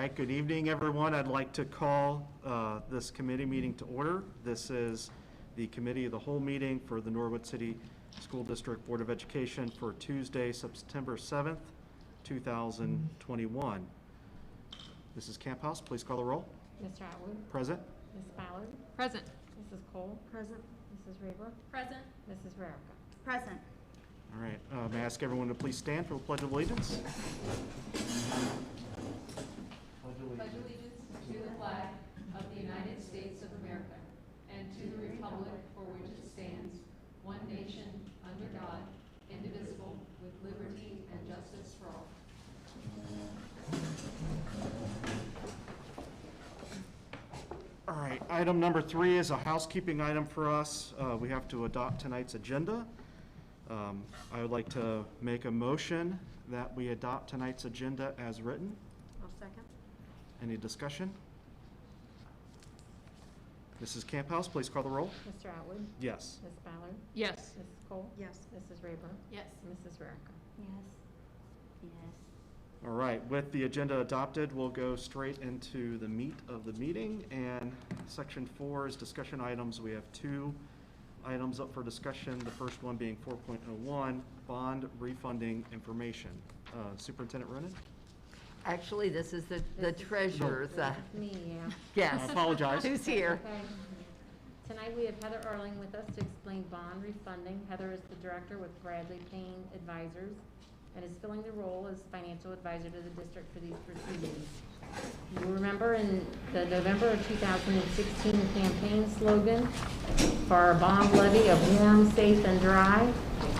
right, good evening, everyone. I'd like to call this committee meeting to order. This is the Committee of the Whole meeting for the Norwood City School District Board of Education for Tuesday, September 7th, 2021. Mrs. Camphouse, please call the roll. Mr. Atwood. Present. Ms. Ballard. Present. Mrs. Cole. Present. Mrs. Reber. Present. Mrs. Rarica. Present. All right, may I ask everyone to please stand for the Pledge of Allegiance? Pledge allegiance to the flag of the United States of America and to the republic for which it stands, one nation, under God, indivisible, with liberty and justice for all. All right, item number 3 is a housekeeping item for us. We have to adopt tonight's agenda. I would like to make a motion that we adopt tonight's agenda as written. I'll second. Any discussion? Mrs. Camphouse, please call the roll. Mr. Atwood. Yes. Ms. Ballard. Yes. Mrs. Cole. Yes. Mrs. Reber. Yes. Mrs. Rarica. Yes. Yes. All right, with the agenda adopted, we'll go straight into the meat of the meeting. And section 4 is discussion items. We have 2 items up for discussion. The first one being 4.01, bond refunding information. Superintendent Ronan? Actually, this is the treasurer's, Me, yeah. yes. I apologize. Who's here? Okay. Tonight we have Heather Erling with us to explain bond refunding. Heather is the director with Bradley Payne Advisors and is filling the role as financial advisor to the district for these proceedings. You remember in the November of 2016 campaign slogan for our bond levy of warm, safe, and dry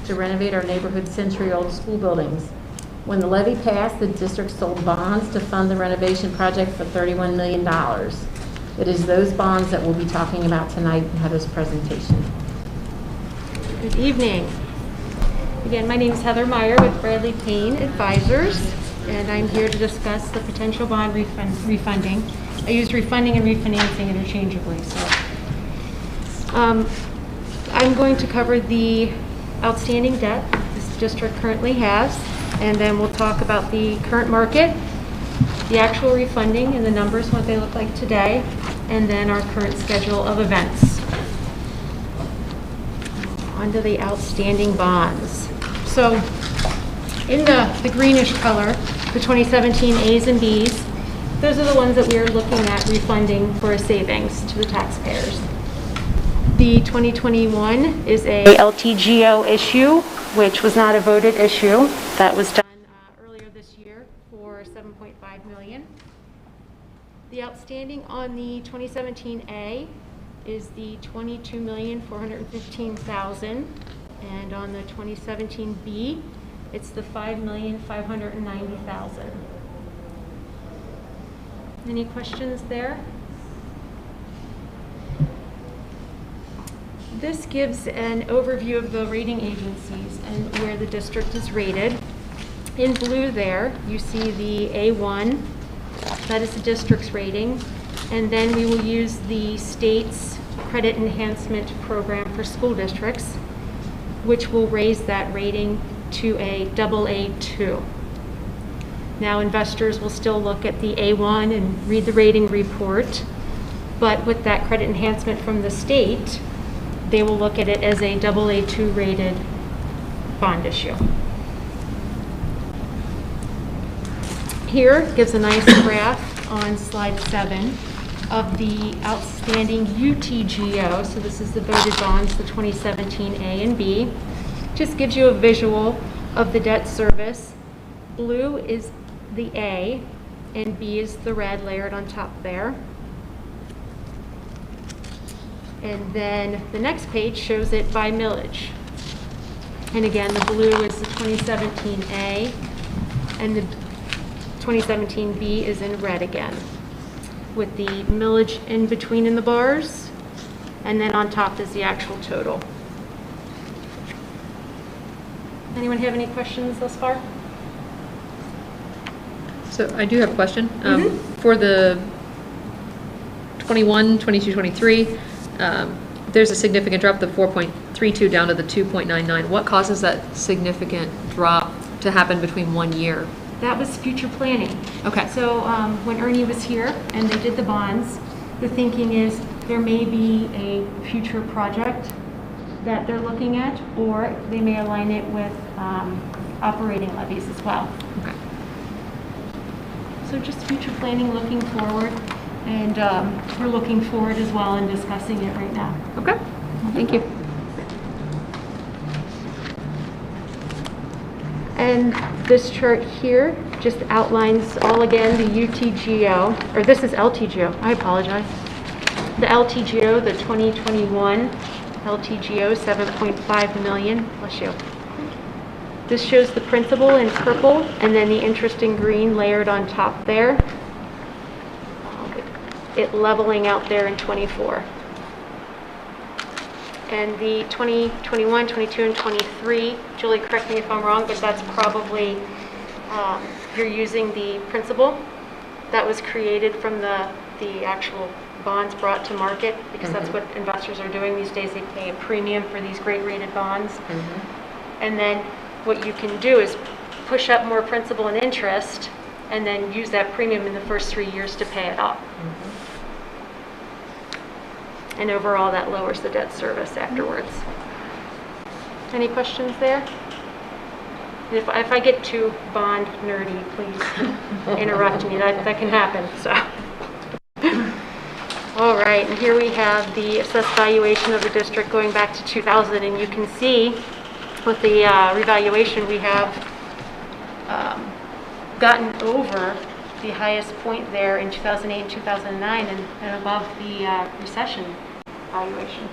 to renovate our neighborhood century-old school buildings. When the levy passed, the district sold bonds to fund the renovation project for $31 million. It is those bonds that we'll be talking about tonight in Heather's presentation. Good evening. Again, my name is Heather Meyer with Bradley Payne Advisors, and I'm here to discuss the potential bond refunding. I used refunding and refinancing interchangeably, so. I'm going to cover the outstanding debt this district currently has, and then we'll talk about the current market, the actual refunding and the numbers, what they look like today, and then our current schedule of events. On to the outstanding bonds. So in the greenish color, the 2017 A's and B's, those are the ones that we are looking at refunding for a savings to the taxpayers. The 2021 is a LTGO issue, which was not a voted issue. That was done earlier this year for $7.5 million. The outstanding on the 2017 A is the $22,415,000, and on the 2017 B, it's the $5,590,000. Any questions there? This gives an overview of the rating agencies and where the district is rated. In blue there, you see the A1, that is the district's rating, and then we will use the state's credit enhancement program for school districts, which will raise that rating to a AA2. Now investors will still look at the A1 and read the rating report, but with that credit enhancement from the state, they will look at it as a AA2 rated bond issue. Here gives a nice graph on slide 7 of the outstanding UTGO. So this is the voted bonds, the 2017 A and B. Just gives you a visual of the debt service. Blue is the A and B is the red layered on top there. And then the next page shows it by millage. And again, the blue is the 2017 A, and the 2017 B is in red again, with the millage in between in the bars, and then on top is the actual total. Anyone have any questions thus far? So I do have a question. For the 21, 22, 23, there's a significant drop, the 4.32 down to the 2.99. What causes that significant drop to happen between 1 year? That was future planning. Okay. So when Ernie was here and they did the bonds, the thinking is there may be a future project that they're looking at, or they may align it with operating levies as well. Okay. So just future planning, looking forward, and we're looking forward as well in discussing it right now. Okay, thank you. And this chart here just outlines all again the UTGO, or this is LTGO, I apologize. The LTGO, the 2021 LTGO, 7.5 million, bless you. This shows the principal in purple and then the interest in green layered on top there. It leveling out there in 24. And the 2021, 22, and 23, Julie, correct me if I'm wrong, but that's probably, you're using the principal that was created from the actual bonds brought to market, because that's what investors are doing these days. They pay a premium for these great rated bonds. And then what you can do is push up more principal and interest and then use that premium in the first 3 years to pay it off. And overall, that lowers the debt service afterwards. Any questions there? If I get too bond nerdy, please interrupt me. That can happen. So, all right. And here we have the assessed valuation of the district going back to 2000, and you can see with the revaluation we have gotten over the highest point there in 2008 and 2009, and above the recession valuation.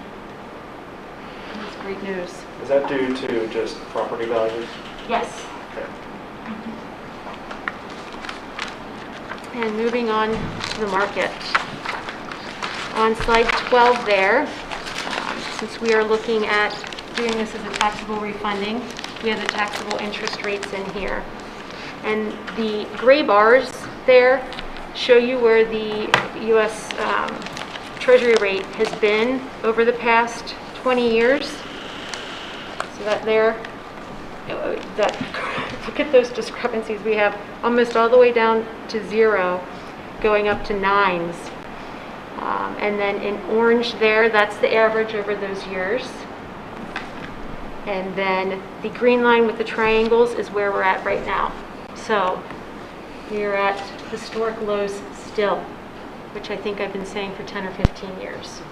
That's great news. Is that due to just property values? Yes. Okay. And moving on to the market. On slide 12 there, since we are looking at doing this as a taxable refunding, we have the taxable interest rates in here. And the gray bars there show you where the U.S. Treasury rate has been over the past 20 years. So that there, look at those discrepancies. We have almost all the way down to 0, going up to 9s. And then in orange there, that's the average over those years. And then the green line with the triangles is where we're at right now. So we're at historic lows still, which I think I've been saying for 10 or 15 years.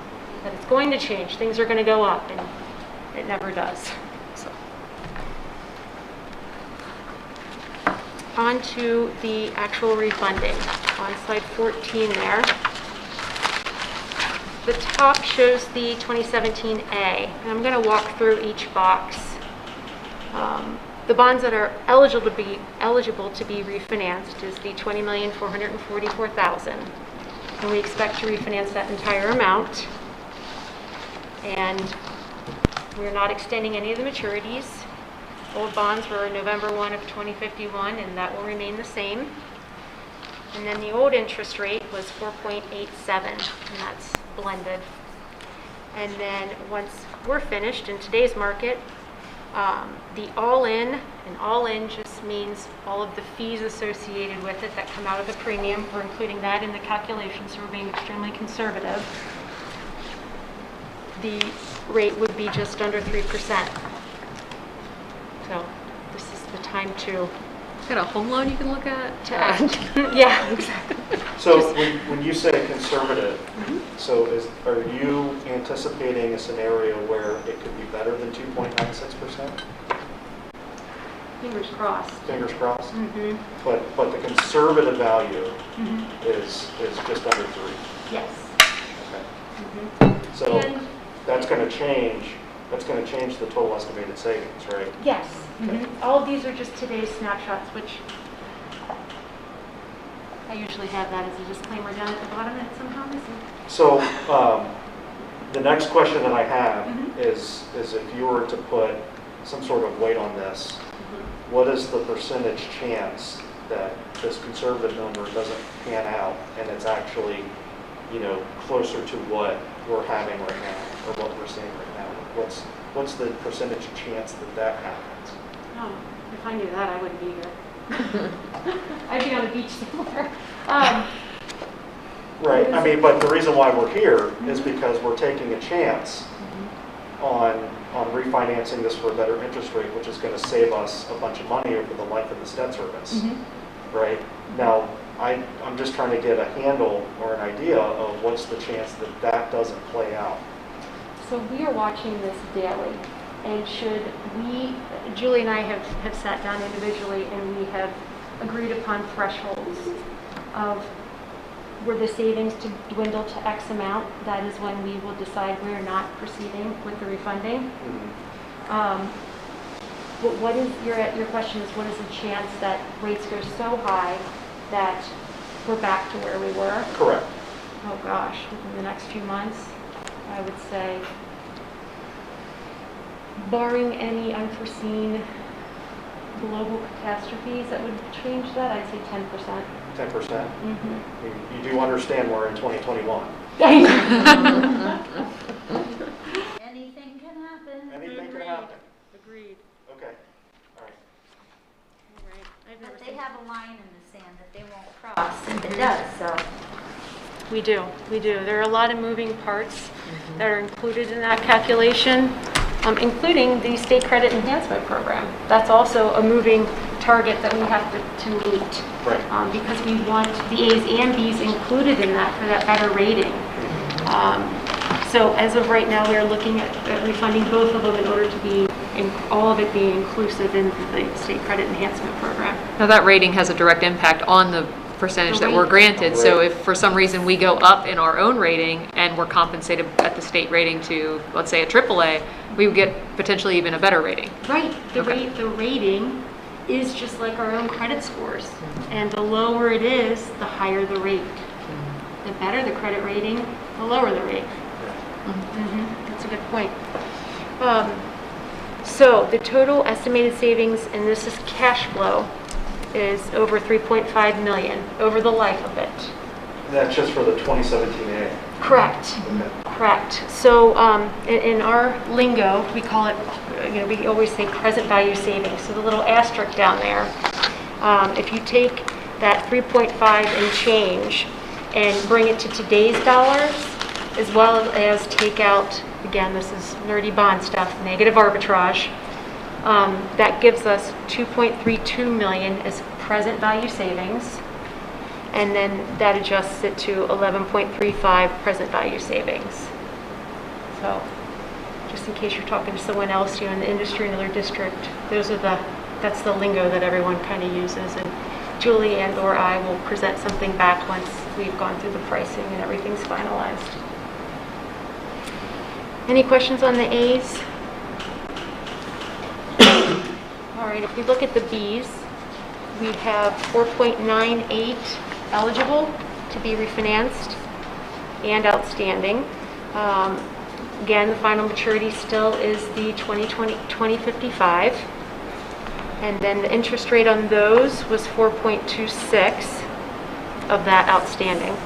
That it's going to change. Things are going to go up, and it never does. So. On to the actual refunding. On slide 14 there. The top shows the 2017A, and I'm going to walk through each box. The bonds that are eligible to be refinanced is the $20,444,000, and we expect to refinance that entire amount. And we're not extending any of the maturities. Old bonds were November 1 of 2051, and that will remain the same. And then the old interest rate was 4.87, and that's blended. And then once we're finished in today's market, the all-in, and all-in just means all of the fees associated with it that come out of the premium. We're including that in the calculation, so we're being extremely conservative. The rate would be just under 3%. So this is the time to Got a home loan you can look at? act. Yeah, exactly. So when you say conservative, so are you anticipating a scenario where it could be better than 2.96%? Fingers crossed. Fingers crossed? Mm-hmm. But the conservative value is just under 3. Yes. Okay. So And- that's going to change. That's going to change the total estimated savings, right? Yes. All of these are just today's snapshots, which I usually have that as a disclaimer down at the bottom and somehow missing. So the next question that I have is if you were to put some sort of weight on this, what is the percentage chance that this conservative number doesn't pan out and it's actually, closer to what we're having right now or what we're seeing right now? What's the percentage chance that happens? Oh, if I knew that, I wouldn't be here. I'd be on a beach somewhere. Right, I mean, but the reason why we're here is because we're taking a chance on refinancing this for a better interest rate, which is gonna save us a bunch of money over the life of this debt service, right? Now, I'm just trying to get a handle or an idea of what's the chance that that doesn't play out. So we are watching this daily, and Julie and I have sat down individually and we have agreed upon thresholds of were the savings to dwindle to X amount, that is when we will decide we're not proceeding with the refunding. But what is your question is, what is the chance that rates go so high that we're back to where we were? Correct. Oh gosh, within the next few months, I would say, barring any unforeseen global catastrophes that would change that, I'd say 10%. 10%? You do understand we're in 2021. I know. Anything can happen. Anything can happen. Agreed. Okay, all right. All right. I've never But they seen. have a line in the sand that they won't cross, and it does, so. We do. There are a lot of moving parts that are included in that calculation, including the state credit enhancement program. That's also a moving target that we have to meet. Right. Because we want the A's and B's included in that for that better rating. So as of right now, we are looking at refunding both of them in order to be, all of it being inclusive in the state credit enhancement program. Now, that rating has a direct impact on the percentage that we're granted. So if for some reason we go up in our own rating and we're compensated at the state rating to, let's say, a AAA, we would get potentially even a better rating. Right. The rating is just like our own credit scores. And the lower it is, the higher the rate. The better the credit rating, the lower the rate. That's a good point. So the total estimated savings, and this is cash flow, is over 3.5 million over the life of it. That's just for the 2017A. Correct. Okay. Correct. So in our lingo, we call it, we always say present value savings. So the little asterisk down there, if you take that 3.5 and change and bring it to today's dollars, as well as take out, again, this is nerdy bond stuff, negative arbitrage, that gives us 2.32 million as present value savings. And then that adjusts it to 11.35 present value savings. So just in case you're talking to someone else, in the industry, another district, that's the lingo that everyone kind of uses. And Julie and or I will present something back once we've gone through the pricing and everything's finalized. Any questions on the A's? All right, if we look at the B's, we have 4.98 eligible to be refinanced and outstanding. Again, the final maturity still is the 2055. And then the interest rate on those was 4.26 of that outstanding.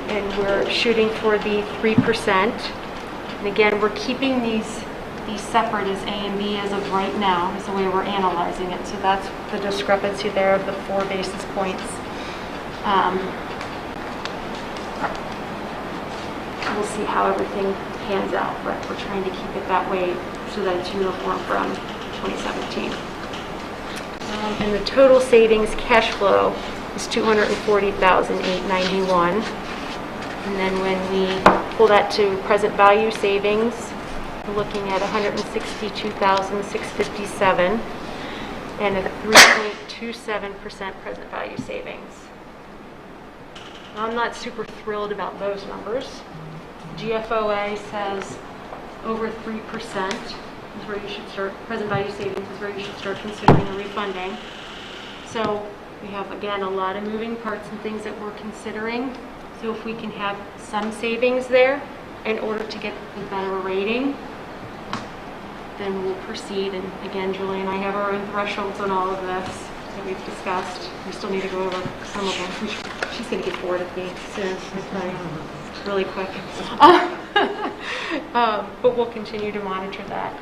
And we're shooting for the 3%. And again, we're keeping these separate as A and B as of right now, is the way we're analyzing it. So that's the discrepancy there of the 4 basis points. We'll see how everything pans out, but we're trying to keep it that way so that it's uniform from 2017. And the total savings cash flow is $240,891. And then when we pull that to present value savings, we're looking at $162,657 and a 3.27% present value savings. Now, I'm not super thrilled about those numbers. GFOA says over 3% is where you should start, present value savings is where you should start considering a refunding. So we have, again, a lot of moving parts and things that we're considering. So if we can have some savings there in order to get a better rating, then we'll proceed. And again, Julie and I have our own thresholds on all of this that we've discussed. We still need to go over some of them. She's going to get bored of me soon, really quick. But we'll continue to monitor that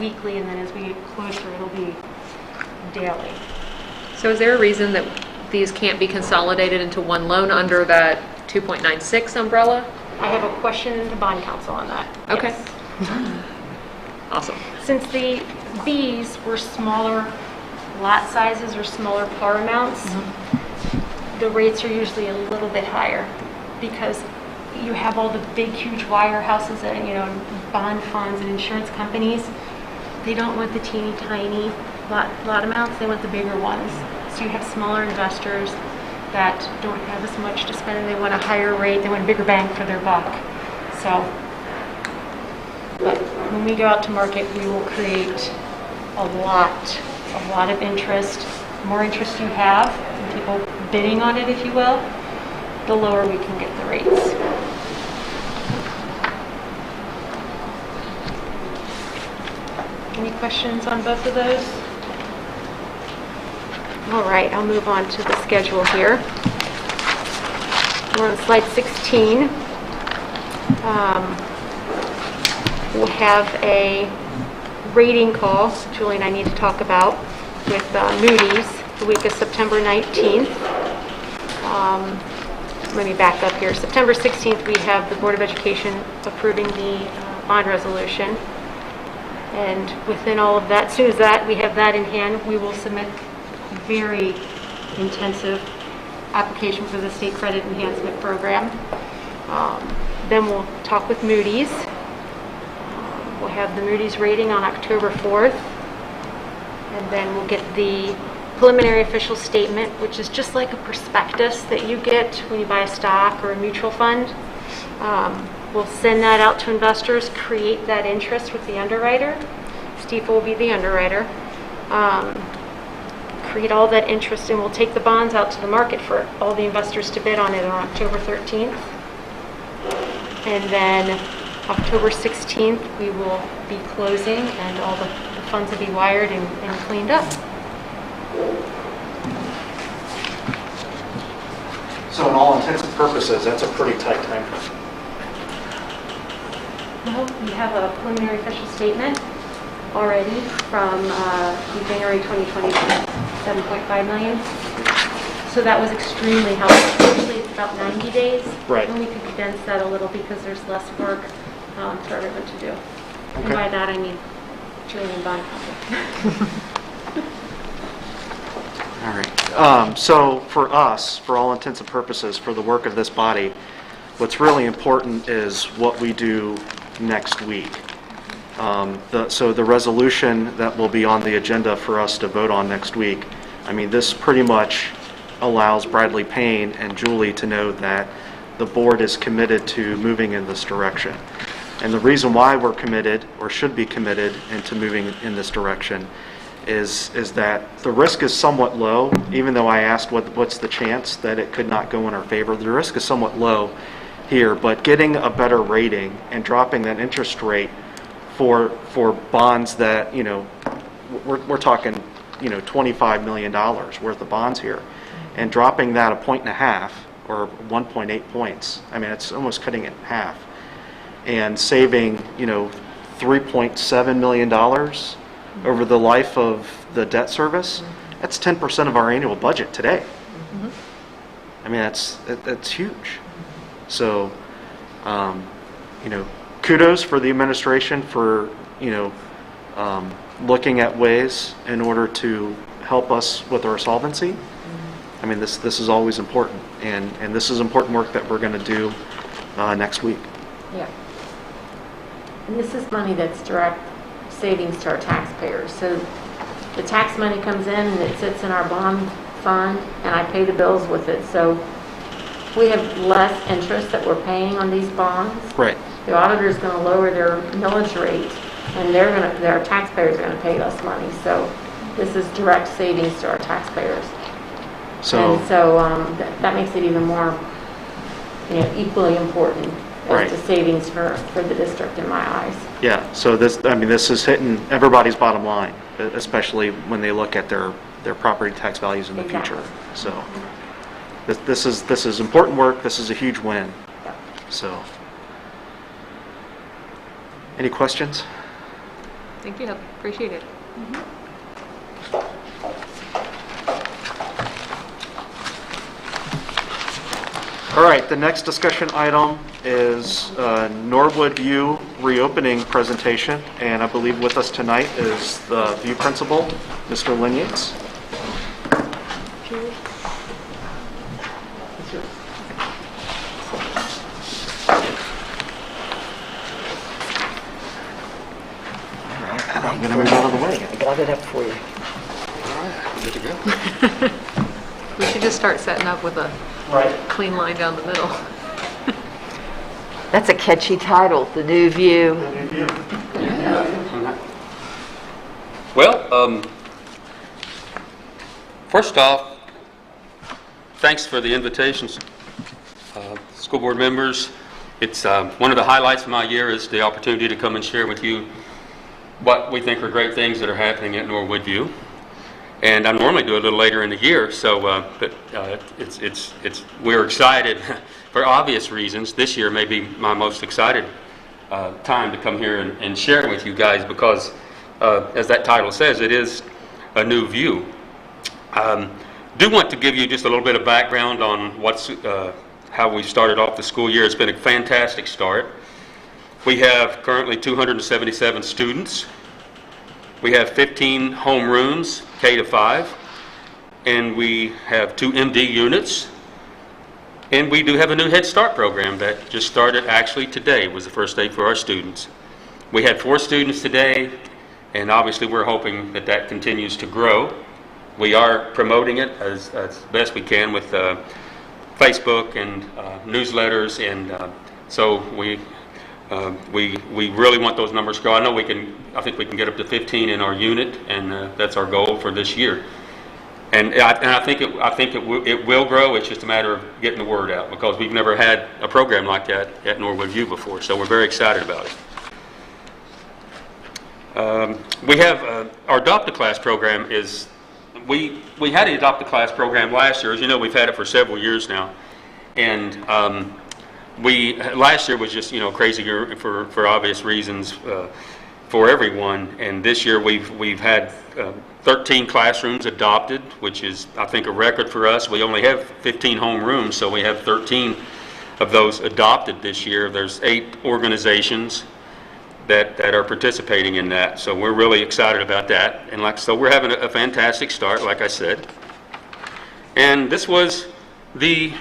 weekly, and then as we get closer, it'll be daily. So is there a reason that these can't be consolidated into one loan under that 2.96 umbrella? I have a question to bond counsel on that. Okay. Yes. Awesome. Since these were smaller lot sizes or smaller par amounts, the rates are usually a little bit higher because you have all the big, huge wirehouses and, bond funds and insurance companies. They don't want the teeny tiny lot amounts. They want the bigger ones. So you have smaller investors that don't have as much to spend and they want a higher rate. They want a bigger bang for their buck. So, but when we go out to market, we will create a lot of interest. The more interest you have, and people bidding on it, if you will, the lower we can get the rates. Any questions on both of those? All right, I'll move on to the schedule here. We're on slide 16. We'll have a rating call, Julie and I need to talk about, with Moody's the week of September 19th. Let me back up here. September 16th, we have the Board of Education approving the bond resolution. And within all of that, as soon as we have that in hand, we will submit a very intensive application for the State Credit Enhancement Program. Then we'll talk with Moody's. We'll have the Moody's rating on October 4th. And then we'll get the preliminary official statement, which is just like a prospectus that you get when you buy a stock or a mutual fund. We'll send that out to investors, create that interest with the underwriter. Steve will be the underwriter. Create all that interest, and we'll take the bonds out to the market for all the investors to bid on it on October 13th. And then October 16th, we will be closing, and all the funds will be wired and cleaned up. So in all intents and purposes, that's a pretty tight time frame. Well, we have a preliminary official statement already from January 2020, 7.5 million. So that was extremely helpful. Usually it's about 90 days. Right. And we could condense that a little because there's less work for everyone to do. Okay. And by that I mean Julie and bond counsel. All right. So for us, for all intents and purposes, for the work of this body, what's really important is what we do next week. So the resolution that will be on the agenda for us to vote on next week, I mean, this pretty much allows Bradley Payne and Julie to know that the board is committed to moving in this direction. And the reason why we're committed, or should be committed, into moving in this direction is that the risk is somewhat low, even though I asked what's the chance that it could not go in our favor. The risk is somewhat low here, but getting a better rating and dropping that interest rate for bonds that, we're talking, $25 million worth of bonds here, and dropping that 1.5 or 1.8 points. I mean, it's almost cutting it in half, and saving, $3.7 million over the life of the debt service. That's 10% of our annual budget today. I mean, that's huge. So, kudos for the administration for, looking at ways in order to help us with our solvency. I mean, this is always important, and this is important work that we're going to do next week. Yeah. And this is money that's direct savings to our taxpayers. So the tax money comes in and it sits in our bond fund, and I pay the bills with it. So we have less interest that we're paying on these bonds. Right. The auditor's going to lower their millage rate, and their taxpayers are going to pay less money. So this is direct savings to our taxpayers. So that makes it even more, equally important as Right. the savings for the district in my eyes. yeah, so this is hitting everybody's bottom line, especially when they look at their property tax values in the Exactly. future. So this is important work. This is a huge win. Yep. So, any questions? Thank you. Appreciate it. All right, the next discussion item is Norwood View reopening presentation, and I believe with us tonight is the View Principal, Mr. Lynn Yates. I'm going to move out of the way. I got it up for you. Good to go. We should just start setting up with a clean line down the middle. That's a catchy title, The New View. Well, first off, thanks for the invitations, school board members. It's one of the highlights of my year is the opportunity to come and share with you what we think are great things that are happening at Norwood View. And I normally do it a little later in the year, so but we're excited for obvious reasons. This year may be my most excited time to come here and share with you guys because, as that title says, it is a new view. Do want to give you just a little bit of background on how we started off the school year. It's been a fantastic start. We have currently 277 students. We have 15 homerooms, K-5, and we have 2 MD units. And we do have a new Head Start program that just started actually today, was the first day for our students. We had 4 students today, and obviously we're hoping that that continues to grow. We are promoting it as best we can with Facebook and newsletters, and so we really want those numbers to grow. I think we can get up to 15 in our unit, and that's our goal for this year. And I think it will grow. It's just a matter of getting the word out because we've never had a program like that at Norwood View before. So we're very excited about it. We have our Adopt a Class program is. We had an Adopt a Class program last year. As you know, we've had it for several years now, and last year was just crazy year for obvious reasons for everyone. And this year we've had 13 classrooms adopted, which is I think a record for us. We only have 15 home rooms, so we have 13 of those adopted this year. There's 8 organizations that are participating in that. So we're really excited about that. And so we're having a fantastic start, like I said. And this was the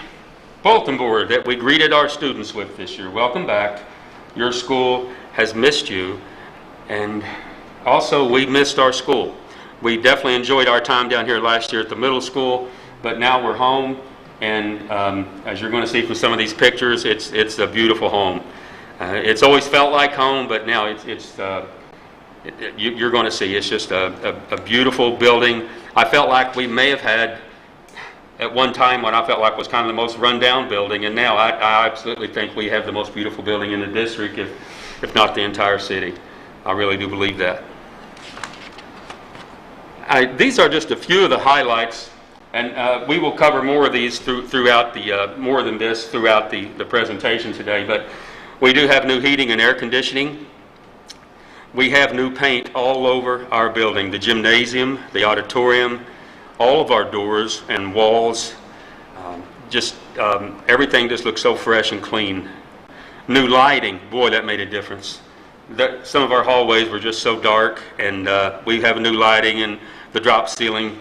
bulletin board that we greeted our students with this year. Welcome back. Your school has missed you. And also we missed our school. We definitely enjoyed our time down here last year at the middle school, but now we're home. And as you're going to see from some of these pictures, it's a beautiful home. It's always felt like home, but now you're going to see it's just a beautiful building. I felt like we may have had at one time what I felt like was kind of the most rundown building, and now I absolutely think we have the most beautiful building in the district, if not the entire city. I really do believe that. These are just a few of the highlights, and we will cover more of these throughout more than this throughout the presentation today. But we do have new heating and air conditioning. We have new paint all over our building, the gymnasium, the auditorium, all of our doors and walls. Everything just looks so fresh and clean. New lighting, boy, that made a difference. Some of our hallways were just so dark, and we have new lighting and the drop ceiling.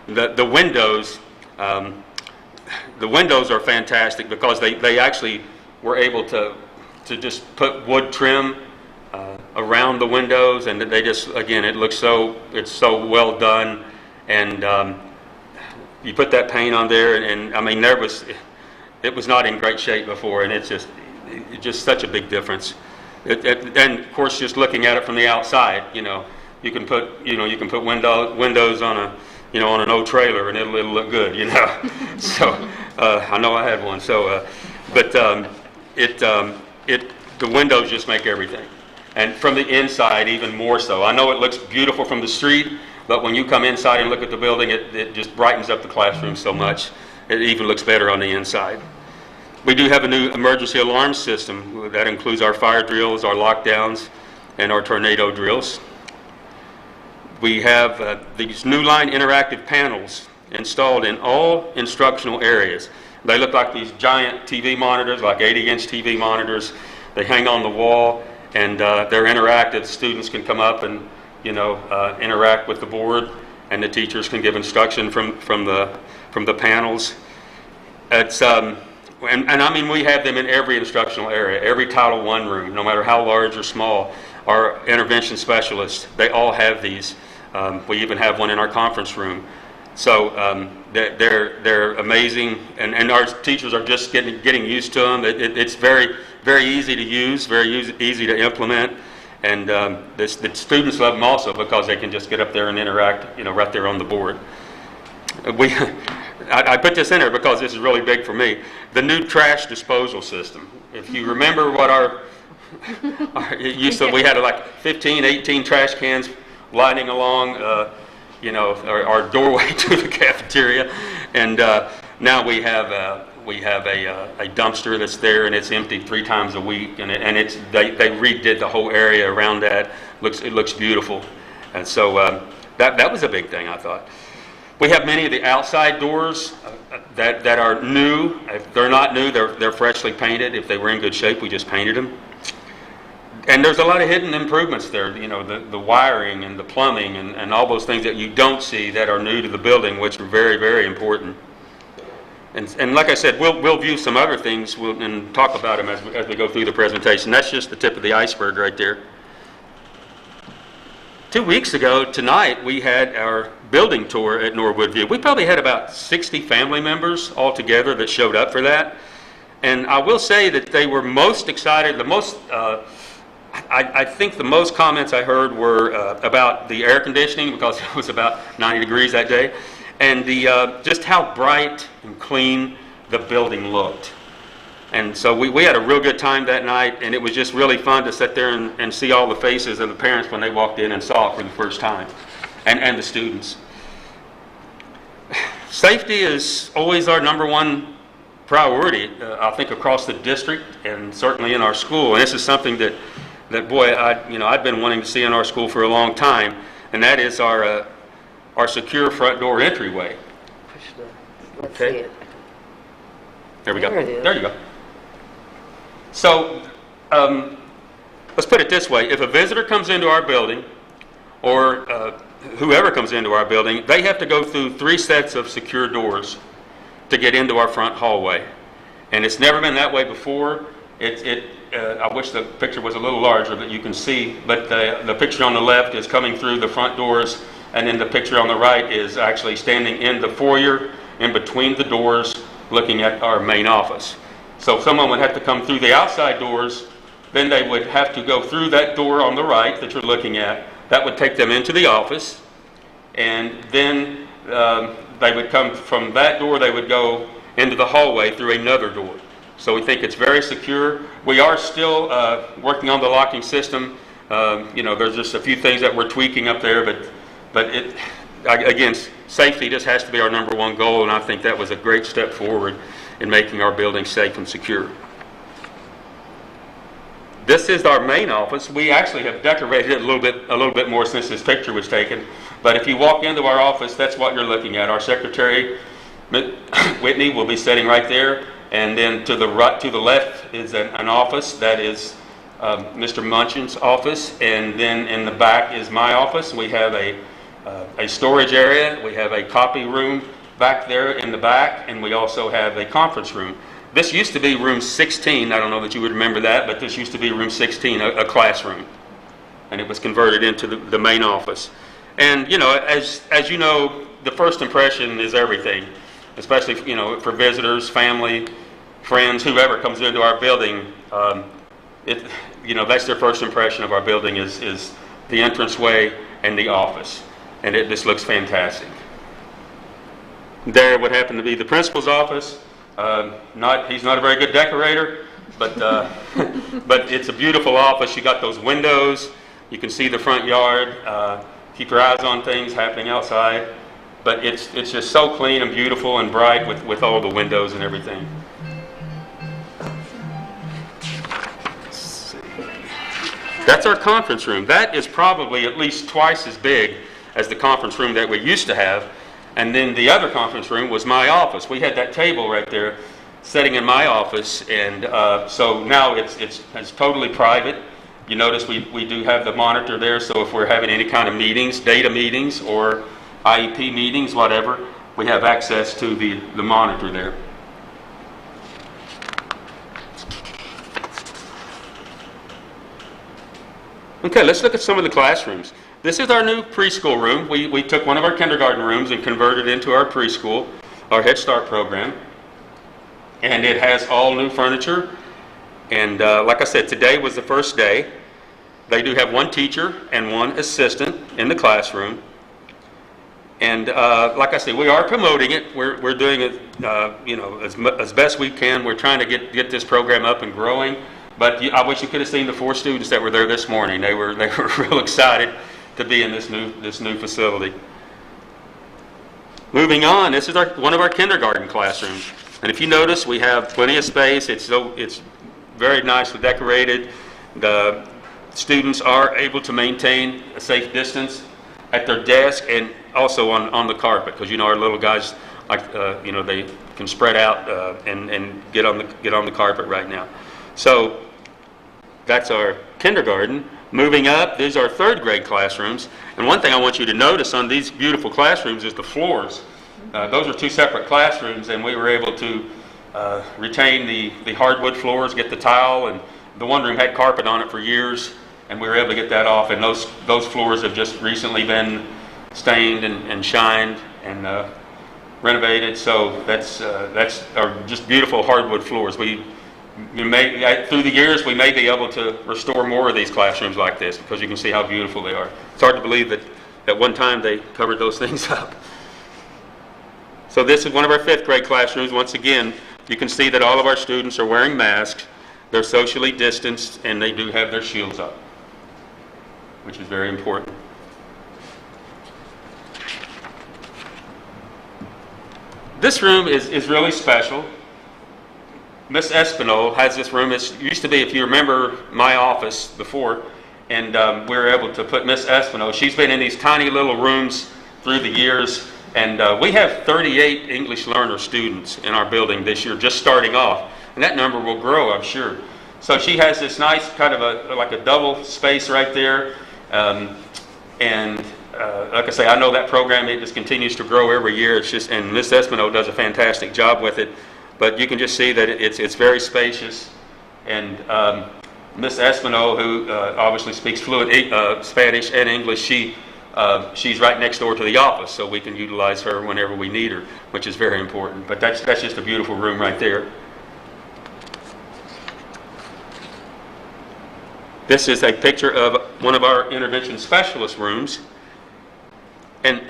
The windows are fantastic because they actually were able to just put wood trim around the windows, and they just, again, it's so well done. And you put that paint on there, and I mean, it was not in great shape before, and it's just such a big difference. And of course, just looking at it from the outside, you can put windows on an old trailer, and it'll look good, So I know I had one. So, but the windows just make everything, and from the inside even more so. I know it looks beautiful from the street, but when you come inside and look at the building, it just brightens up the classroom so much. It even looks better on the inside. We do have a new emergency alarm system that includes our fire drills, our lockdowns, and our tornado drills. We have these new line interactive panels installed in all instructional areas. They look like these giant TV monitors, like 80-inch TV monitors. They hang on the wall, and they're interactive. Students can come up and, interact with the board, and the teachers can give instruction from the panels. It's and I mean, we have them in every instructional area, every Title I room, no matter how large or small. Our intervention specialists, they all have these. We even have one in our conference room. So they're amazing, and our teachers are just getting used to them. It's very, very easy to use, very easy to implement, and the students love them also because they can just get up there and interact, right there on the board. I put this in there because this is really big for me. The new trash disposal system. If you remember what we had like 15, 18 trash cans lining along, our doorway to the cafeteria, and now we have a dumpster that's there, and it's emptied 3 times a week, and they redid the whole area around that. It looks beautiful, and so that was a big thing, I thought. We have many of the outside doors that are new. If they're not new, they're freshly painted. If they were in good shape, we just painted them. And there's a lot of hidden improvements there, the wiring and the plumbing and all those things that you don't see that are new to the building, which are very, very important. And like I said, we'll view some other things and talk about them as we go through the presentation. That's just the tip of the iceberg right there. 2 weeks ago tonight, we had our building tour at Norwood View. We probably had about 60 family members altogether that showed up for that. And I will say that they were most excited, I think the most comments I heard were about the air conditioning, because it was about 90 degrees that day, and just how bright and clean the building looked. And so we had a real good time that night, and it was just really fun to sit there and see all the faces of the parents when they walked in and saw it for the first time, and the students. Safety is always our number one priority, I think, across the district and certainly in our school. And this is something that boy, I've been wanting to see in our school for a long time, and that is our secure front door entryway. Let's see it. There we go. There it is. There you go. So let's put it this way. If a visitor comes into our building, or whoever comes into our building, they have to go through 3 sets of secure doors to get into our front hallway. And it's never been that way before. I wish the picture was a little larger that you can see, but the picture on the left is coming through the front doors, and then the picture on the right is actually standing in the foyer in between the doors looking at our main office. So someone would have to come through the outside doors, then they would have to go through that door on the right that you're looking at. That would take them into the office, and then they would come from that door, they would go into the hallway through another door. So we think it's very secure. We are still working on the locking system. There's just a few things that we're tweaking up there, but again, safety just has to be our number one goal, and I think that was a great step forward in making our building safe and secure. This is our main office. We actually have decorated it a little bit more since this picture was taken. But if you walk into our office, that's what you're looking at. Our secretary, Whitney, will be sitting right there. And then to the left is an office that is Mr. Munchin's office, and then in the back is my office. We have a storage area. We have a copy room back there in the back, and we also have a conference room. This used to be room 16. I don't know that you would remember that, but this used to be room 16, a classroom, and it was converted into the main office. And as you know, the first impression is everything, especially for visitors, family, friends, whoever comes into our building. That's their first impression of our building is the entranceway and the office, and it just looks fantastic. There would happen to be the principal's office. He's not a very good decorator, but but it's a beautiful office. You got those windows. You can see the front yard. Keep your eyes on things happening outside. But it's just so clean and beautiful and bright with all the windows and everything. That's our conference room. That is probably at least twice as big as the conference room that we used to have. And then the other conference room was my office. We had that table right there sitting in my office, and so now it's totally private. You notice we do have the monitor there, so if we're having any kind of meetings, data meetings or IEP meetings, whatever, we have access to the monitor there. Okay, let's look at some of the classrooms. This is our new preschool room. We took one of our kindergarten rooms and converted it into our preschool, our Head Start program. And it has all new furniture. And like I said, today was the first day. They do have one teacher and one assistant in the classroom. And like I said, we are promoting it. We're doing it, as best we can. We're trying to get this program up and growing. But I wish you could have seen the 4 students that were there this morning. They were real excited to be in this new facility. Moving on, this is one of our kindergarten classrooms. And if you notice, we have plenty of space. It's very nicely decorated. The students are able to maintain a safe distance at their desk and also on the carpet, because our little guys they can spread out and get on the carpet right now. So that's our kindergarten. Moving up, these are 3rd grade classrooms. And one thing I want you to notice on these beautiful classrooms is the floors. Those are 2 separate classrooms, and we were able to retain the hardwood floors, get the tile, and the one room had carpet on it for years, and we were able to get that off. And those floors have just recently been stained and shined and renovated. So that's our just beautiful hardwood floors. Through the years, we may be able to restore more of these classrooms like this, because you can see how beautiful they are. It's hard to believe that at one time they covered those things up. So this is one of our 5th grade classrooms. Once again, you can see that all of our students are wearing masks. They're socially distanced, and they do have their shields up, which is very important. This room is really special. Miss Espinal has this room. It used to be, if you remember, my office before, and we were able to put Miss Espinal. She's been in these tiny little rooms through the years, and we have 38 English learner students in our building this year, just starting off, and that number will grow, I'm sure. So she has this nice kind of like a double space right there, and like I say, I know that program, it just continues to grow every year. It's just, and Miss Espinal does a fantastic job with it. But you can just see that it's very spacious. And Miss Espinal, who obviously speaks fluent Spanish and English, she's right next door to the office, so we can utilize her whenever we need her, which is very important. But that's just a beautiful room right there. This is a picture of one of our intervention specialist rooms. And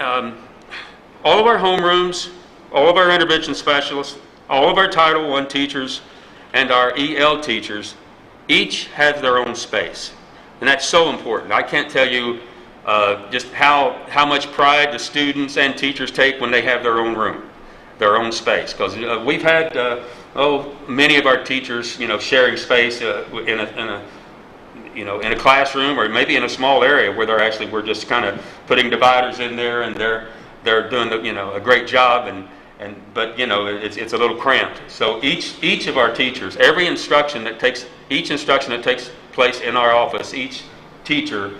all of our home rooms, all of our intervention specialists, all of our Title I teachers, and our EL teachers each have their own space. And that's so important. I can't tell you just how much pride the students and teachers take when they have their own room, their own space. Because we've had many of our teachers, sharing space in a classroom, or maybe in a small area where we're just kind of putting dividers in there, and they're doing a great job, but it's a little cramped. So each of our teachers, each instruction that takes place in our office, each teacher,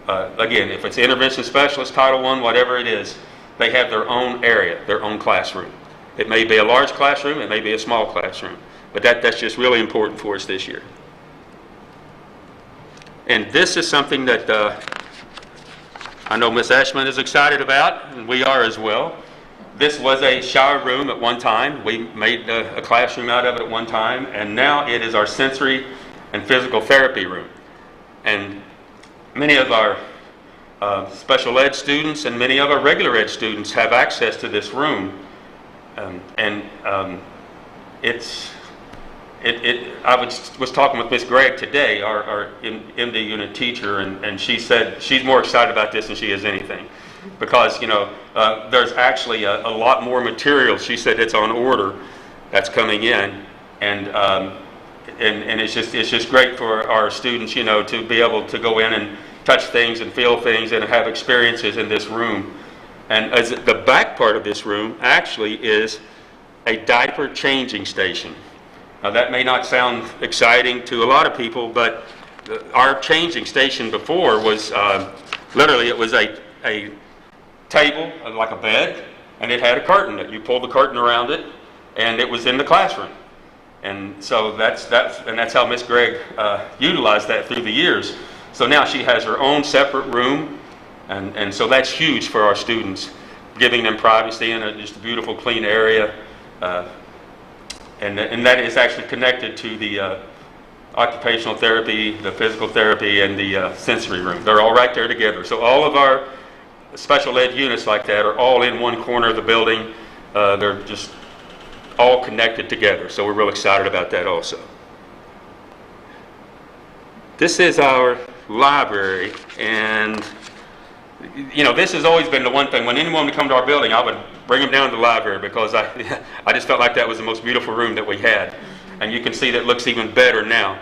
again, if it's intervention specialist, Title I, whatever it is, they have their own area, their own classroom. It may be a large classroom, it may be a small classroom, but that's just really important for us this year. And this is something that I know Ms. Ashman is excited about, and we are as well. This was a shower room at one time. We made a classroom out of it at one time, and now it is our sensory and physical therapy room. And many of our special ed students and many of our regular ed students have access to this room. I was talking with Ms. Gregg today, our MD unit teacher, and she said she's more excited about this than she is anything, because there's actually a lot more material. She said it's on order that's coming in, and it's just great for our students, to be able to go in and touch things and feel things and have experiences in this room. And as the back part of this room actually is a diaper changing station. Now that may not sound exciting to a lot of people, but our changing station before was literally it was a table like a bed, and it had a curtain that you pulled the curtain around it, and it was in the classroom. And so that's how Miss Gregg utilized that through the years. So now she has her own separate room, and so that's huge for our students, giving them privacy in just a beautiful, clean area. And that is actually connected to the occupational therapy, the physical therapy, and the sensory room. They're all right there together. So all of our special ed units like that are all in one corner of the building. They're just all connected together. So we're real excited about that also. This is our library, and this has always been the one thing. When anyone would come to our building, I would bring them down to the library because I just felt like that was the most beautiful room that we had. And you can see that it looks even better now.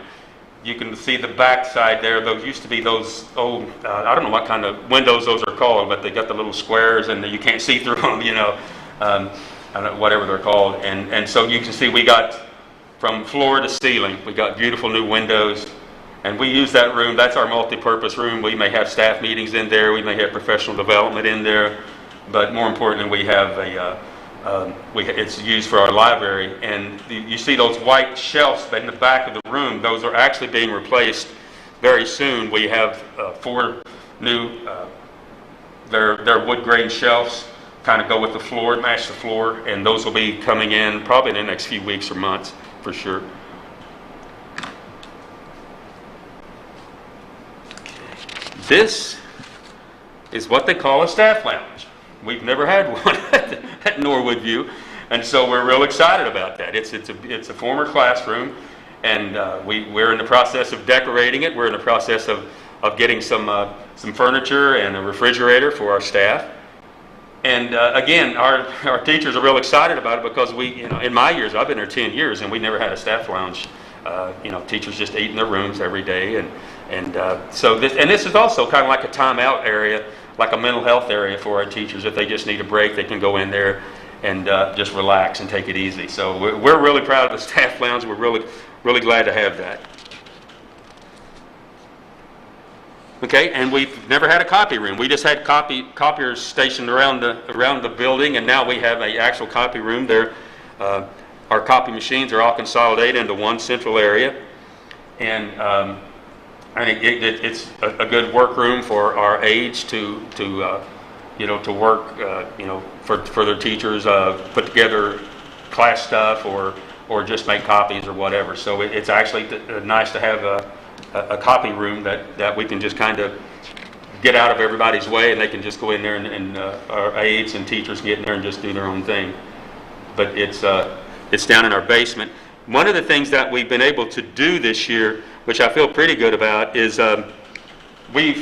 You can see the back side there. Those used to be those old, I don't know what kind of windows those are called, but they got the little squares and you can't see through them, I don't know, whatever they're called. And so you can see we got from floor to ceiling, we got beautiful new windows. And we use that room. That's our multi-purpose room. We may have staff meetings in there. We may have professional development in there. But more importantly, we have it's used for our library. And you see those white shelves in the back of the room. Those are actually being replaced very soon. We have 4 new, they're wood grain shelves, kind of go with the floor, match the floor. And those will be coming in probably in the next few weeks or months for sure. This is what they call a staff lounge. We've never had one at Norwood View, and so we're real excited about that. It's a former classroom, and we're in the process of decorating it. We're in the process of getting some furniture and a refrigerator for our staff. And again, our teachers are real excited about it because in my years, I've been there 10 years, and we never had a staff lounge. Teachers just eat in their rooms every day, so this is also kind of like a timeout area, like a mental health area for our teachers. If they just need a break, they can go in there and just relax and take it easy. So we're really proud of the staff lounge. We're really glad to have that. Okay, and we've never had a copy room. We just had copiers stationed around the building, and now we have an actual copy room there. Our copy machines are all consolidated into one central area, and I think it's a good workroom for our aides to work, for their teachers, put together class stuff or just make copies or whatever. So it's actually nice to have a copy room that we can just kind of get out of everybody's way, and they can just go in there and our aides and teachers get in there and just do their own thing. But it's down in our basement. One of the things that we've been able to do this year, which I feel pretty good about, is we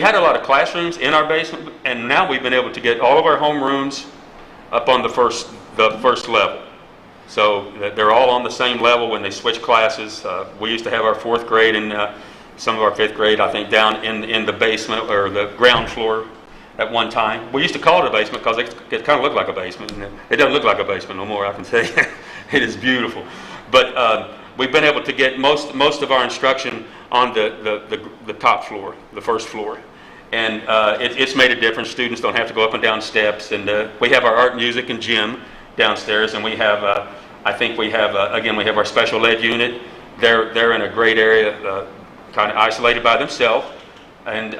had a lot of classrooms in our basement, and now we've been able to get all of our homerooms up on the first level. So they're all on the same level when they switch classes. We used to have our 4th grade and some of our 5th grade, I think, down in the basement or the ground floor at one time. We used to call it a basement because it kind of looked like a basement. And it doesn't look like a basement no more, I can tell you. It is beautiful. But we've been able to get most of our instruction on the top floor, the first floor. And it's made a difference. Students don't have to go up and down steps. And we have our art, music, and gym downstairs. And we have, again, we have our special ed unit. They're in a great area, kind of isolated by themselves. And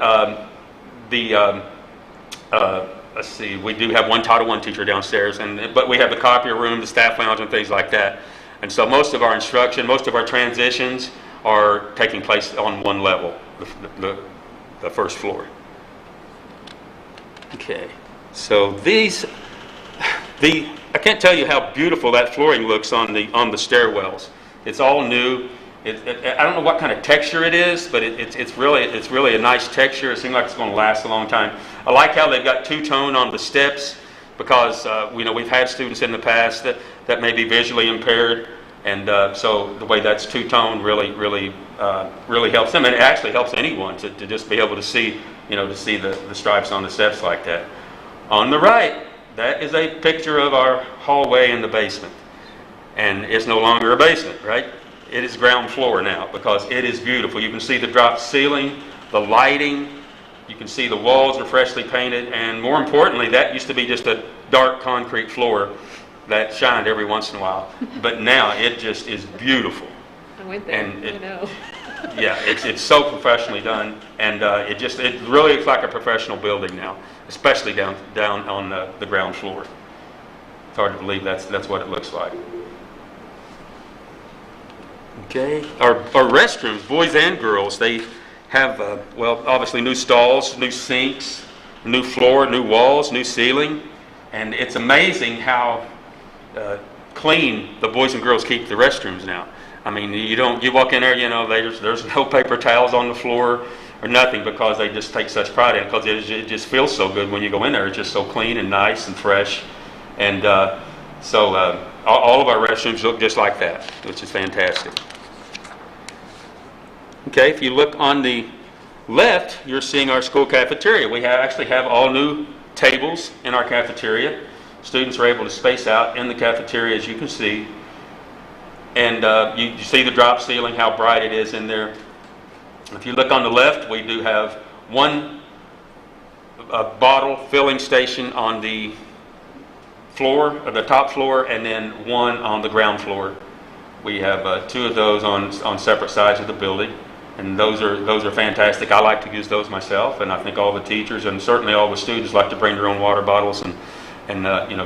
let's see, we do have one Title I teacher downstairs, but we have the copier room, the staff lounge, and things like that. And so most of our instruction, most of our transitions are taking place on one level, the first floor. Okay, so I can't tell you how beautiful that flooring looks on the stairwells. It's all new. I don't know what kind of texture it is, but it's really a nice texture. It seems like it's going to last a long time. I like how they've got two-tone on the steps because we've had students in the past that may be visually impaired, And so the way that's two-tone really helps them, and it actually helps anyone to just be able to see, to see the stripes on the steps like that. On the right, that is a picture of our hallway in the basement. And it's no longer a basement, right? It is ground floor now because it is beautiful. You can see the drop ceiling, the lighting, you can see the walls are freshly painted, and more importantly, that used to be just a dark concrete floor that shined every once in a while. But now it just is beautiful. I went there, And I know. Yeah, it's so professionally done, and it really looks like a professional building now, especially down on the ground floor. It's hard to believe that's what it looks like. Okay, our restrooms, boys and girls, they have, well, obviously new stalls, new sinks, new floor, new walls, new ceiling, and it's amazing how clean the boys and girls keep the restrooms now. I mean, you walk in there, there's no paper towels on the floor or nothing because they just take such pride in it because it just feels so good when you go in there. It's just so clean and nice and fresh, and so all of our restrooms look just like that, which is fantastic. Okay, if you look on the left, you're seeing our school cafeteria. We actually have all new tables in our cafeteria. Students are able to space out in the cafeteria, as you can see. And you see the drop ceiling, how bright it is in there. If you look on the left, we do have one bottle filling station on the floor, or the top floor, and then one on the ground floor. We have two of those on separate sides of the building, and those are fantastic. I like to use those myself, and I think all the teachers and certainly all the students like to bring their own water bottles and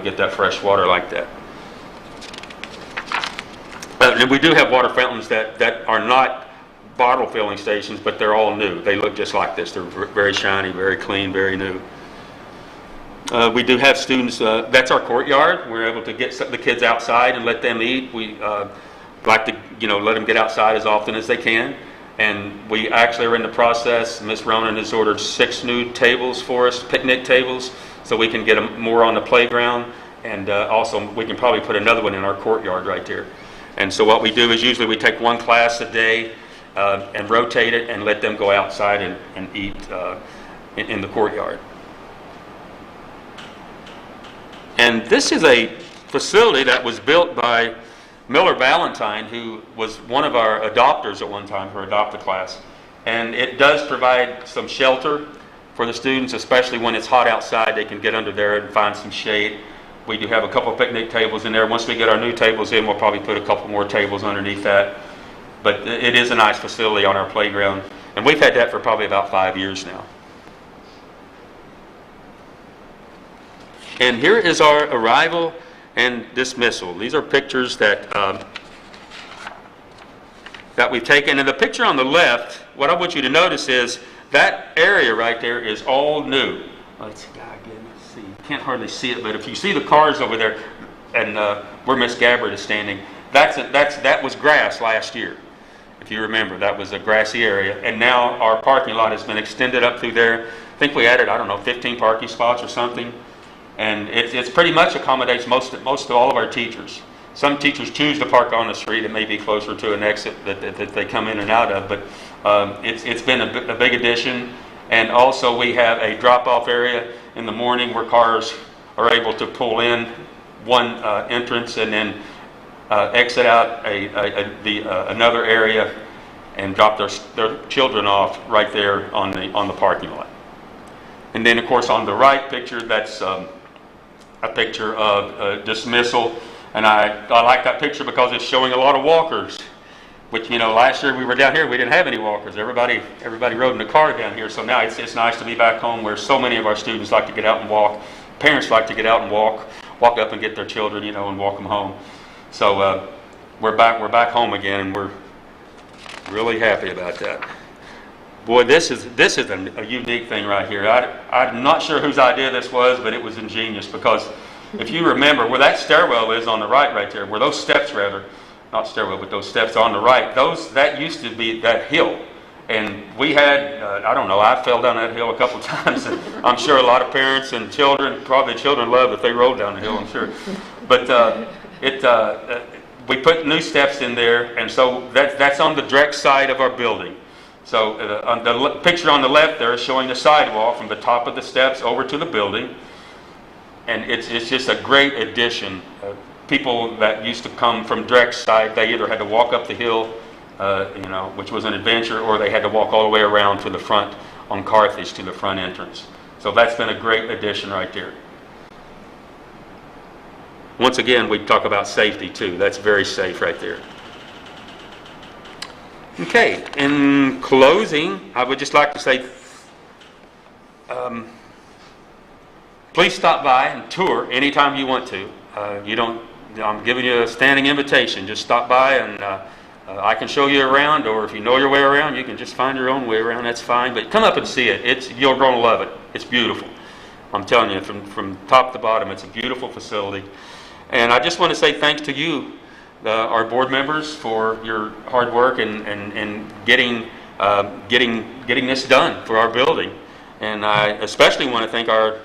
get that fresh water like that. And we do have water fountains that are not bottle filling stations, but they're all new. They look just like this. They're very shiny, very clean, very new. We do have students, that's our courtyard. We're able to get the kids outside and let them eat. We like to let them get outside as often as they can. And we actually are in the process, Ms. Ronan has ordered 6 new tables for us, picnic tables, so we can get them more on the playground. And also we can probably put another one in our courtyard right there. And so what we do is usually we take one class a day and rotate it and let them go outside and eat in the courtyard. And this is a facility that was built by Miller Valentine, who was one of our adopters at one time, her adopted class. And it does provide some shelter for the students, especially when it's hot outside. They can get under there and find some shade. We do have a couple of picnic tables in there. Once we get our new tables in, we'll probably put a couple more tables underneath that. But it is a nice facility on our playground. And we've had that for probably about 5 years now. And here is our arrival and dismissal. These are pictures that we've taken. And the picture on the left, what I want you to notice is that area right there is all new. Let's see, you can't hardly see it, but if you see the cars over there, and where Miss Gabbard is standing, that was grass last year. If you remember, that was a grassy area, and now our parking lot has been extended up through there. I think we added, 15 parking spots or something. And it's pretty much accommodates most of all of our teachers. Some teachers choose to park on the street. It may be closer to an exit that they come in and out of, but it's been a big addition. And also we have a drop-off area in the morning where cars are able to pull in one entrance and then exit out another area and drop their children off right there on the parking lot. And then of course on the right picture, that's a picture of dismissal, and I like that picture because it's showing a lot of walkers, which last year we were down here, we didn't have any walkers. Everybody rode in the car down here, so now it's nice to be back home where so many of our students like to get out and walk. Parents like to get out and walk up and get their children, and walk them home. So we're back home again, and we're really happy about that. Boy, this is a unique thing right here. I'm not sure whose idea this was, but it was ingenious because if you remember where that stairwell is on the right there, where those steps rather, not stairwell, but those steps on the right, that used to be that hill. And we had, I fell down that hill a couple times, and I'm sure a lot of parents and children, probably children loved if they rolled down the hill, I'm sure. But we put new steps in there, and so that's on the direct side of our building. So on the picture on the left there is showing the sidewalk from the top of the steps over to the building, and it's just a great addition. People that used to come from direct side, they either had to walk up the hill, which was an adventure, or they had to walk all the way around to the front on Carthage to the front entrance. So that's been a great addition right there. Once again, we talk about safety too. That's very safe right there. Okay, in closing, I would just like to say, please stop by and tour anytime you want to. I'm giving you a standing invitation. Just stop by and I can show you around, or if you know your way around, you can just find your own way around. That's fine, but come up and see it. You're going to love it. It's beautiful. I'm telling you, from top to bottom, it's a beautiful facility. And I just want to say thanks to you, our board members, for your hard work and getting this done for our building. And I especially want to thank our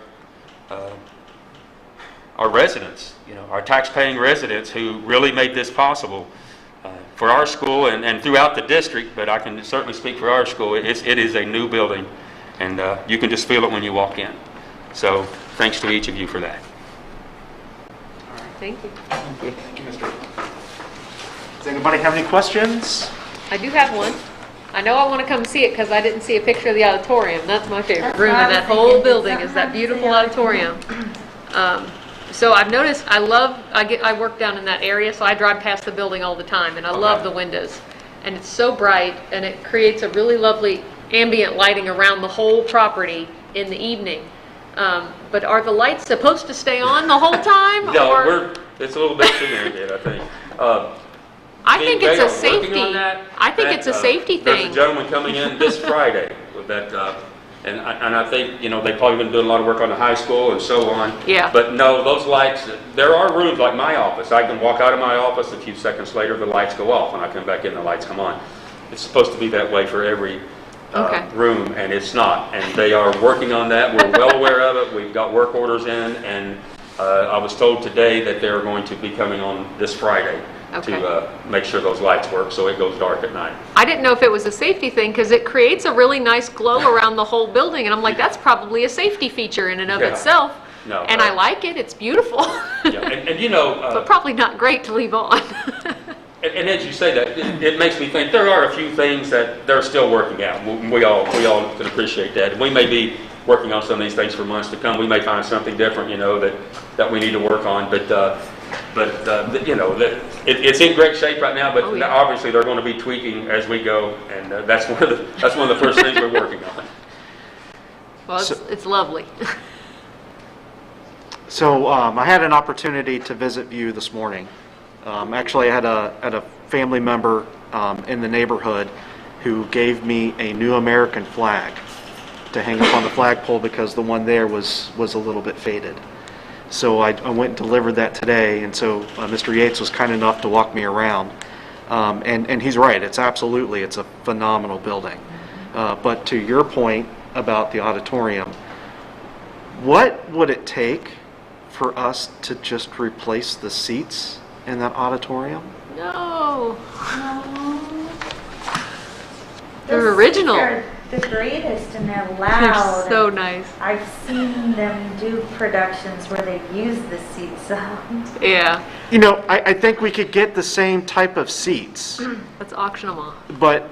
residents, our tax-paying residents who really made this possible for our school and throughout the district. But I can certainly speak for our school. It is a new building, and you can just feel it when you walk in. So thanks to each of you for that. Thank you. Thank you, Mr. Does anybody have any questions? I do have one. I know I want to come see it because I didn't see a picture of the auditorium. That's my favorite room in that whole building, is that beautiful auditorium. So I've noticed, I work down in that area, so I drive past the building all the time, and I love the windows. And it's so bright, and it creates a really lovely ambient lighting around the whole property in the evening. But are the lights supposed to stay on the whole time? No, it's a little bit too limited, I think. I think it's a safety. I think it's a safety thing. There's a gentleman coming in this Friday with that, and I think they've probably been doing a lot of work on the high school and so on. Yeah. But no, those lights. There are rooms like my office. I can walk out of my office, a few seconds later, the lights go off. When I come back in, the lights come on. It's supposed to be that way for every room, and it's not. And they are working on that. We're well aware of it. We've got work orders in, and I was told today that they're going to be coming on this Friday to make sure those lights work so it goes dark at night. I didn't know if it was a safety thing because it creates a really nice glow around the whole building, and I'm like, that's probably a safety feature in and of itself. No, and I like it. It's beautiful. Yeah, and but probably not great to leave on. And as you say that, it makes me think there are a few things that they're still working out. We all can appreciate that. And we may be working on some of these things for months to come. We may find something different, that we need to work on. But it's in great shape right now. But obviously they're going to be tweaking as we go, and that's one of the first things we're working on. Well, it's lovely. So I had an opportunity to visit View this morning. Actually, I had a family member in the neighborhood who gave me a new American flag to hang up on the flagpole because the one there was a little bit faded. So I went and delivered that today, and so Mr. Yates was kind enough to walk me around. And he's right, it's a phenomenal building. But to your point about the auditorium, what would it take for us to just replace the seats in that auditorium? No. They're original. They're the greatest, and they're loud. They're so nice. I've seen them do productions where they've used the seats up. Yeah. I think we could get the same type of seats. Let's auction them off. But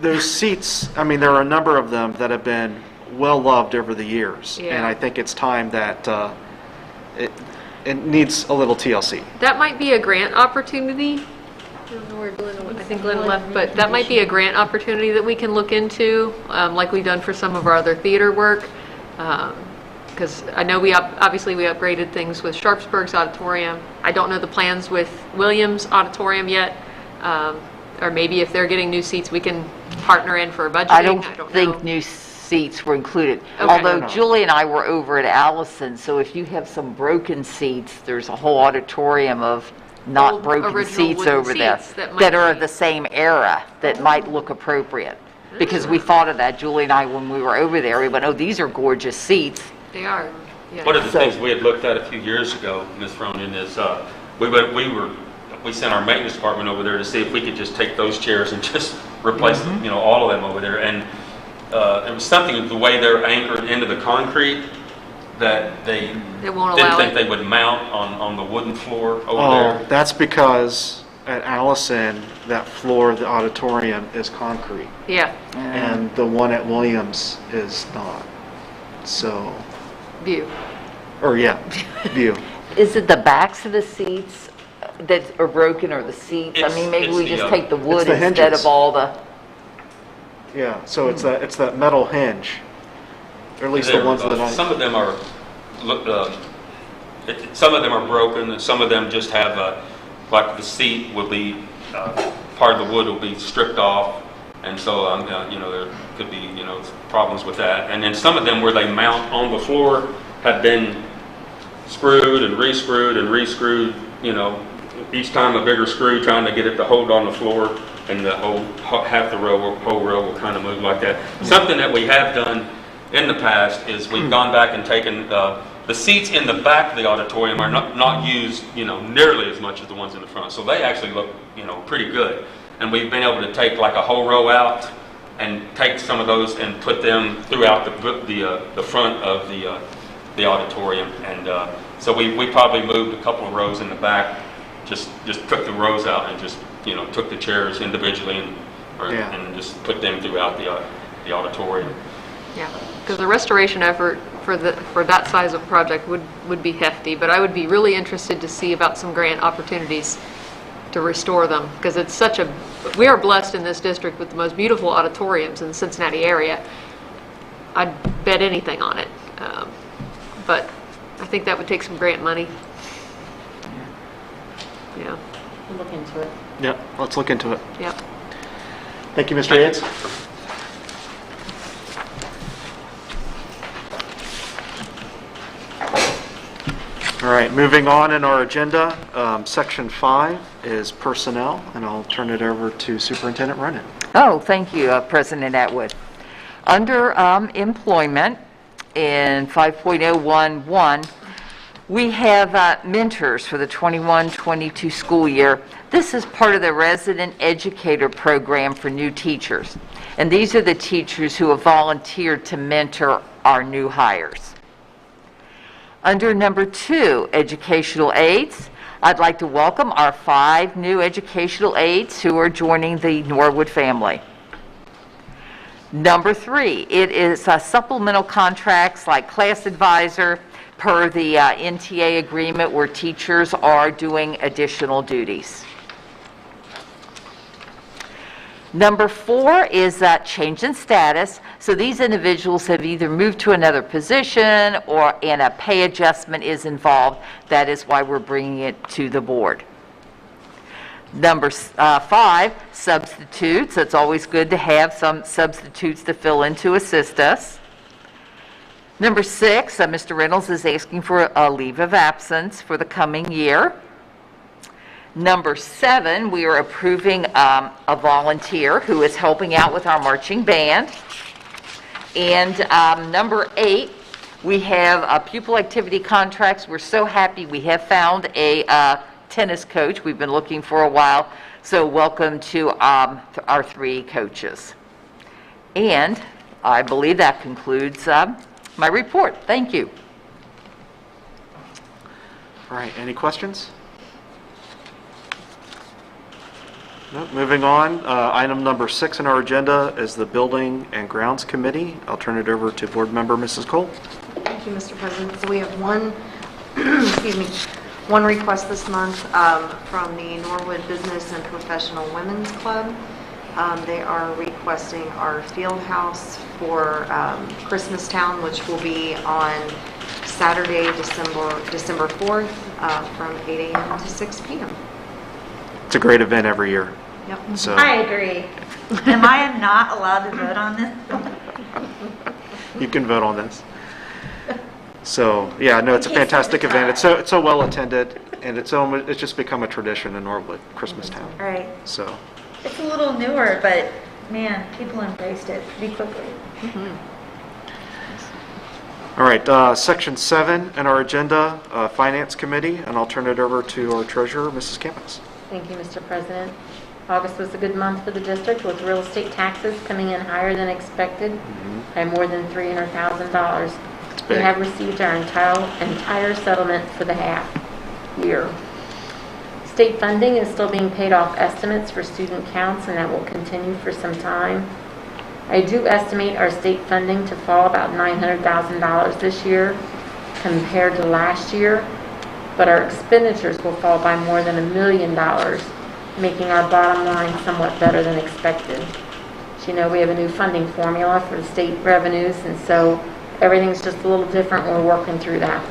those seats, there are a number of them that have been well loved over the years. Yeah. And I think it's time that it needs a little TLC. That might be a grant opportunity. I don't know where I think Glenn left, but that might be a grant opportunity that we can look into, like we've done for some of our other theater work. Because I know we upgraded things with Sharpsburg's auditorium. I don't know the plans with Williams Auditorium yet. Or maybe if they're getting new seats, we can partner in for a budgeting. I don't think know. new seats were included. Okay. Although Julie and I were over at Allison, so if you have some broken seats, there's a whole auditorium of not Old broken original seats wooden over there seats that that might are be- the same era that might look appropriate. Because we thought of that, Julie and I, when we were over there. We went, oh, these are gorgeous seats. They are. Yeah. One of the things we had looked at a few years ago, Ms. Fronin, is we were we sent our maintenance department over there to see if we could just take those chairs and just replace them, you know, all of them over there. And it was something the way they're anchored into the concrete that they won't didn't allow think it. they would mount on the wooden floor over Oh, there. that's because at Allison, that floor of the auditorium is concrete, Yeah, and the one at Williams is not. So, view. or yeah, View. Is it the backs of the seats that are broken or the seats? I mean, maybe It's we the, just take the wood the instead hinges. of all the, Yeah, so it's that metal hinge, or at least the There, ones that I. some of them are, some of them are broken, and some of them just have, like the seat will be, part of the wood will be stripped off, and so, you know, there could be, you know, problems with that. And then some of them where they mount on the floor have been screwed and re-screwed, you know, each time a bigger screw trying to get it to hold on the floor, and the whole row will kind of move like that. Something that we have done in the past is we've gone back and taken the seats in the back of the auditorium are not used, you know, nearly as much as the ones in the front. So they actually look, you know, pretty good. And we've been able to take like a whole row out and take some of those and put them throughout the front of the auditorium. And so we probably moved a couple of rows in the back, just took the rows out and just, you know, took the chairs individually and just put them throughout the auditorium. Yeah, because the restoration effort for that size of project would be hefty, but I would be really interested to see about some grant opportunities to restore them, because it's we are blessed in this district with the most beautiful auditoriums in the Cincinnati area. I'd bet anything on it, but I think that would take some grant money. Yeah, We'll look into it. Yep, let's look into it. yeah. Thank you, Mr. Yates. All right, moving on in our agenda, Section 5 is personnel, and I'll turn it over to Superintendent Ronan. oh, thank you, President Atwood. Under employment in 5.011, we have mentors for the 21-22 school year. This is part of the resident educator program for new teachers. And these are the teachers who have volunteered to mentor our new hires. Under number 2, educational aides, I'd like to welcome our 5 new educational aides who are joining the Norwood family. Number 3, it is supplemental contracts like class advisor per the NTA agreement where teachers are doing additional duties. Number 4 is that change in status. So these individuals have either moved to another position and a pay adjustment is involved. That is why we're bringing it to the board. Number 5, substitutes. It's always good to have some substitutes to fill in to assist us. Number 6, Mr. Reynolds is asking for a leave of absence for the coming year. Number 7, we are approving a volunteer who is helping out with our marching band. And number 8, we have pupil activity contracts. We're so happy we have found a tennis coach. We've been looking for a while. So welcome to our 3 coaches. And I believe that concludes my report. Thank you. All right, any questions? No, moving on, item number 6 in our agenda is the Building and Grounds Committee. I'll turn it over to Board Member Mrs. Cole. Thank you, Mr. President. So we have one, excuse me, one request this month from the Norwood Business and Professional Women's Club. They are requesting our field house for Christmastown, which will be on Saturday, December 4th, from 8 a.m. to 6 p.m. It's a great event every year. Yep. So I agree. Am I not allowed to vote on this? you can vote on this. So yeah, no, it's a fantastic event. It's so well attended, and it's just become a tradition in Norwood, Christmastown. Right. So It's a little newer, but man, people embraced it pretty quickly. all right, Section 7 in our agenda, Finance Committee, and I'll turn it over to our Treasurer, Mrs. Campos. Thank you, Mr. President. August was a good month for the district with real estate taxes coming in higher than expected by more than $300,000. We big. have received our entire settlement for the half year. State funding is still being paid off estimates for student counts, and that will continue for some time. I do estimate our state funding to fall about $900,000 this year compared to last year, but our expenditures will fall by more than $1 million, making our bottom line somewhat better than expected. As you know, we have a new funding formula for the state revenues, and so everything's just a little different. We're working through that.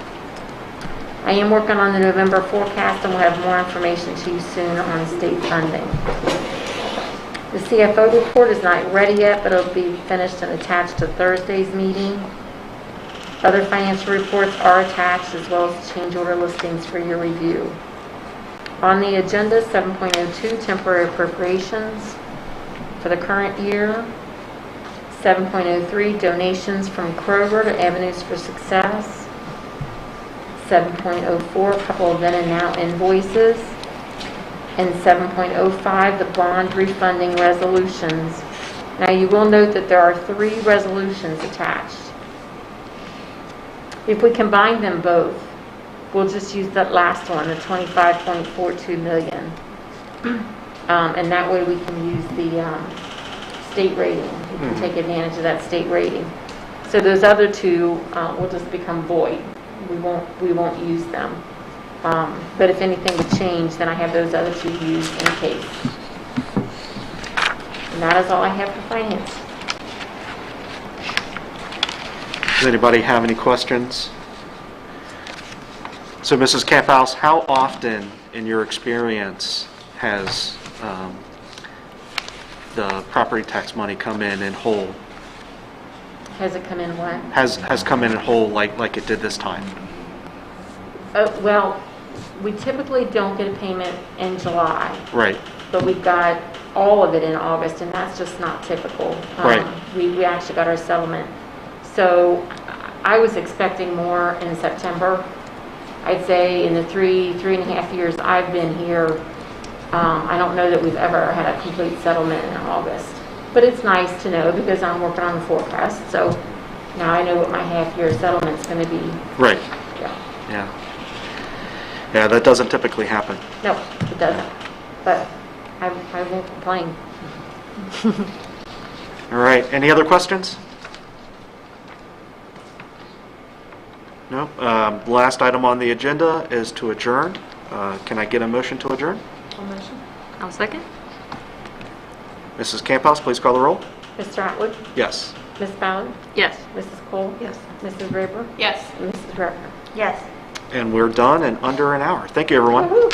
I am working on the November forecast, and we'll have more information to you soon on state funding. The CFO report is not ready yet, but it'll be finished and attached to Thursday's meeting. Other financial reports are attached, as well as change order listings for your review. On the agenda, 7.02, temporary appropriations for the current year. 7.03, donations from Kroger to Avenues for Success. 7.04, a couple of then and now invoices. And 7.05, the bond refunding resolutions. Now, you will note that there are 3 resolutions attached. If we combine them both, we'll just use that last one, the $25.42 million. And that way we can use the state rating. We can take advantage of that state rating. So those other 2 will just become void. We won't use them. But if anything would change, then I have those other 2 used in case. And that is all I have for finance. Does anybody have any questions? So, Mrs. Camphouse, how often in your experience has the property tax money come in whole? Has it come in what? Has come in whole like it did this time? Well, we typically don't get a payment in July. Right. But we got all of it in August, and that's just not typical. Right. We actually got our settlement. So I was expecting more in September. I'd say in the three and a half years I've been here, I don't know that we've ever had a complete settlement in August. But it's nice to know because I'm working on the forecast. So now I know what my half-year settlement's going to be. Right. Yeah. Yeah. Yeah, that doesn't typically happen. No, it doesn't. But I won't complain. All right. Any other questions? No. The last item on the agenda is to adjourn. Can I get a motion to adjourn? I'll second. Mrs. Camphouse, please call the roll. Mr. Atwood? Yes. Ms. Ballard? Yes. Mrs. Cole? Yes. Mrs. Raber? Yes. And Mrs. Reckner? Yes. And we're done in under an hour. Thank you, everyone. Woo-hoo.